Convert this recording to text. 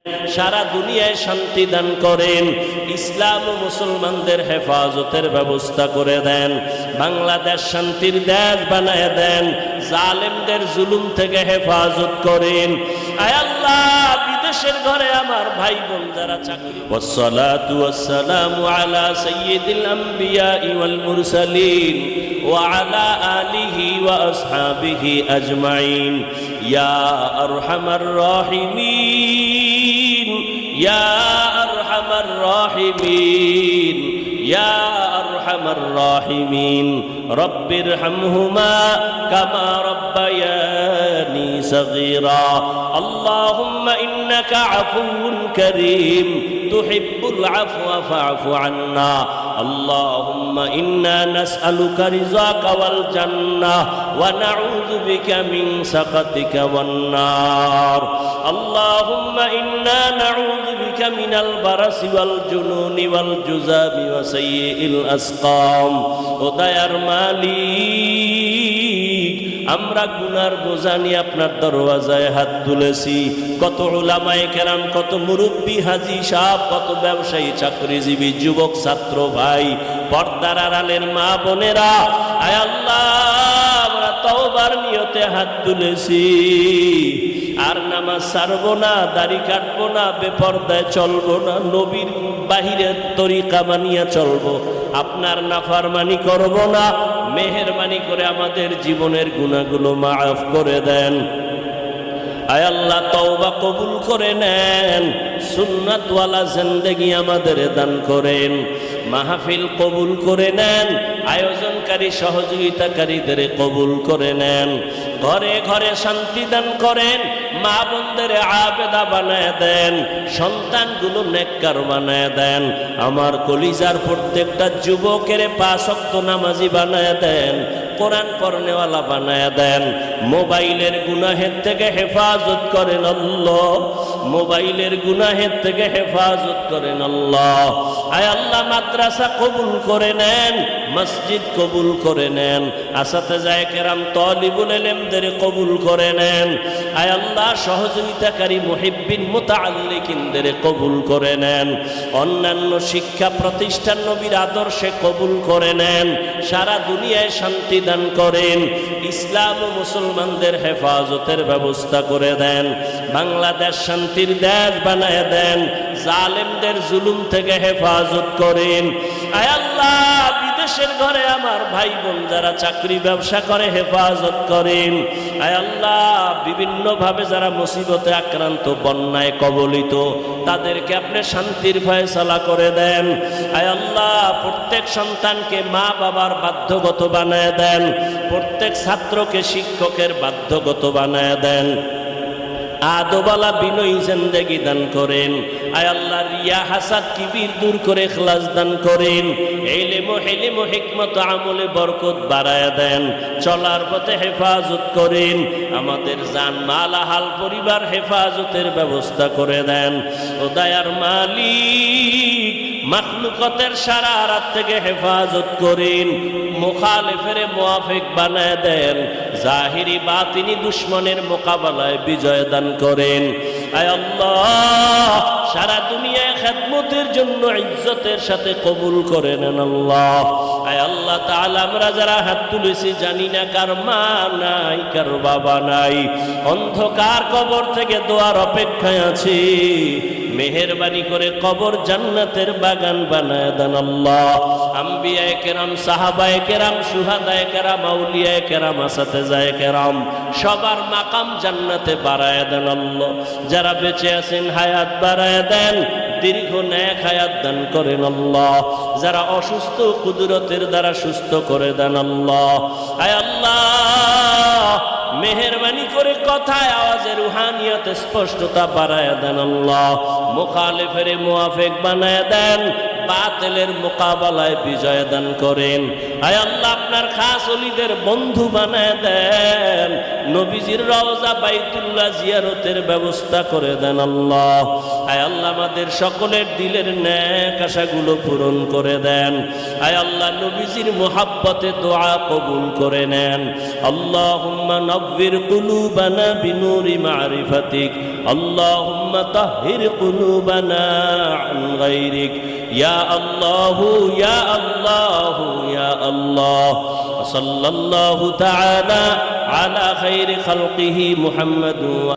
সারা দুনিয়ায় শান্তি দান করেন, ইসলাম ও মুসলমানদের হেফাজতের ব্যবস্থা করে দেন, বাংলাদেশ শান্তির দেশ বানায় দেন, জালেমদের জুলুম থেকে হেফাজত করেন। আয় আল্লাহ, বিদেশের ঘরে আমার ভাই বোন যারা চাকরি, ওয়াসসালাতু ওয়াসসালামু আলা সাইয়্যিদিল আমবিয়া ওয়াল মুরসালিন ওয়া আলা আলিহি ওয়া আসহাবিহি আজমাইন ইয়া আরহামার রাহিমিন ইয়া আরহামার রাহিমিন ইয়া আরহামার রাহিমিন রব্বিরহামহুমা কামা রাব্বায়ানি সগীরা। আল্লাহুম্মা ইন্নাকা আফুউন কারীম তুহিব্বুল আফওয়া ফা'ফু আন্না। আল্লাহুম্মা ইন্না নাসআলুকা রিযাকা ওয়াল জান্নাহ ওয়া নাউযু বিকা মিন সাখাতিকা ওয়ান নার। আল্লাহুম্মা ইন্না নাউযু বিকা মিনাল বারাসি ওয়াল জুনুনি ওয়াল জুযামি ওয়া সাইয়্যিল আসকাম। ও দয়ার মালিক, আমরা গুনার বোঝা নিয়ে আপনার দরওয়াজায় হাত তুলেছি। কত উলামায়ে কেরাম, কত মুরব্বী হাজী সাহেব, কত ব্যবসায়ী, চাকরিজীবী, যুবক, ছাত্র ভাই, পর্দার আড়ালের মা বোনেরা, আয় আল্লাহ, আমরা তওবার নিয়তে হাত তুলেছি। আর নামাজ ছাড়বো না, দাড়ি কাটবো না, বেপর্দায় চলবো না, নবীর বাহিরের তরিকা মানিয়া চলবো, আপনার নাফরমানি করব না। মেহেরবানি করে আমাদের জীবনের গুনাহগুলো মাফ করে দেন। আয় আল্লাহ, তওবা কবুল করে নেন, সুন্নাতওয়ালা জিন্দেগি আমাদের দান করেন, মাহফিল কবুল করে নেন, আয়োজনকারী সহযোগিতাকারীদের কবুল করে নেন, ঘরে ঘরে শান্তি দান করেন, মা বোনদের আবেদা বানায় দেন, সন্তানগুলো নেককার বানায় দেন, আমার কলিজার প্রত্যেকটা যুবকের 5 ওয়াক্ত নামাজি বানায় দেন, কোরআন পড়নেওয়ালা বানায় দেন। মোবাইলের গুনাহের থেকে হেফাজত করেন আল্লাহ, মোবাইলের গুনাহের থেকে হেফাজত করেন আল্লাহ। আয় আল্লাহ, মাদ্রাসা কবুল করে নেন, মসজিদ কবুল করে নেন, আসাতেজায়ে কেরাম, তালিবুল ইলমদের কবুল করে নেন। আয় আল্লাহ, সহযোগিতাকারী মুহিব্বিন মুতাআল্লিকিনদের কবুল করে নেন, অন্যান্য শিক্ষা প্রতিষ্ঠান নবীর আদর্শে কবুল করে নেন, সারা দুনিয়ায় শান্তি দান করেন, ইসলাম ও মুসলমানদের হেফাজতের ব্যবস্থা করে দেন, বাংলাদেশ শান্তির দেশ বানায় দেন, জালেমদের জুলুম থেকে হেফাজত করেন। আয় আল্লাহ, বিদেশের ঘরে আমার ভাই বোন যারা চাকরি ব্যবসা করে হেফাজত করেন। আয় আল্লাহ, বিভিন্নভাবে যারা মুসিবতে আক্রান্ত, বন্যায় কবলিত, তাদেরকে আপনি শান্তির ফয়সালা করে দেন। আয় আল্লাহ, প্রত্যেক সন্তানকে মা বাবার বাধ্যগত বানায় দেন, প্রত্যেক ছাত্রকে শিক্ষকের বাধ্যগত বানায় দেন, আদবালা বিনয়ী জিন্দেগি দান করেন। আয় আল্লাহ, রিয়া হাসাদ কিবির দূর করে ইখলাস দান করেন, ইলম ও হিলম ও হিকমত আমলে বরকত বাড়ায়া দেন, চলার পথে হেফাজত করেন, আমাদের জান মাল আহাল পরিবার হেফাজতের ব্যবস্থা করে দেন। ও দয়ার মালিক, মাখলুকাতের শারারাত থেকে হেফাজত করেন, মুখালিফের মুওয়াফিক বানায় দেন, জাহিরি বাতিনি দুশমনের মোকাবেলায় বিজয় দান করেন। আয় আল্লাহ, সারা দুনিয়ায় খেদমতের জন্য ইজ্জতের সাথে কবুল করে নেন আল্লাহ। আয় আল্লাহ তাআলা, আমরা যারা হাত তুলেছি জানি না কার মা নাই, কার বাবা নাই, অন্ধকার কবর থেকে দোয়ার অপেক্ষায় আছি, মেহেরবানি করে কবর জান্নাতের বাগান বানায় দেন আল্লাহ। আম্বিয়ায়ে কেরাম, সাহাবায়ে কেরাম, শুহাদায়ে কেরাম, আউলিয়ায়ে কেরাম, আসাতেজায়ে কেরাম, সবার মাকাম জান্নাতে বাড়ায় দেন আল্লাহ। যারা বেঁচে আছেন হায়াত বাড়ায় দেন, দীর্ঘ নেক হায়াত দান করেন আল্লাহ। যারা অসুস্থ, কুদরতের দ্বারা সুস্থ করে দেন আল্লাহ। আয় আল্লাহ, মেহেরবানি করে কথায় আওয়াজে রুহানিয়ত স্পষ্টতা বাড়ায় দেন আল্লাহ। মুখালিফের মুওয়াফিক বানায় দেন, বাতিলের মোকাবেলায় বিজয় দান করেন। আয় আল্লাহ, আপনার খাস ওলিদের বন্ধু বানায় দেন, নবীজির রওজা বাইতুল্লাহ জিয়ারতের ব্যবস্থা করে দেন আল্লাহ। আয় আল্লাহ আমাদের সকলের দিলের নেক আশাগুলো পূরণ করে দেন। আয় আল্লাহ নবীজির মুহাব্বতে দোয়া কবুল করে নেন। আল্লাহুম্মা নব্বির কুলুবানা বিনুরি মারিফাতিক, আল্লাহুম্মা তাহহির কুলুবানা আন গায়রিক, ইয়া আল্লাহু ইয়া আল্লাহু ইয়া আল্লাহ। সাল্লাল্লাহু তাআলা আলা খায়রি খালকিহি মুহাম্মাদুন।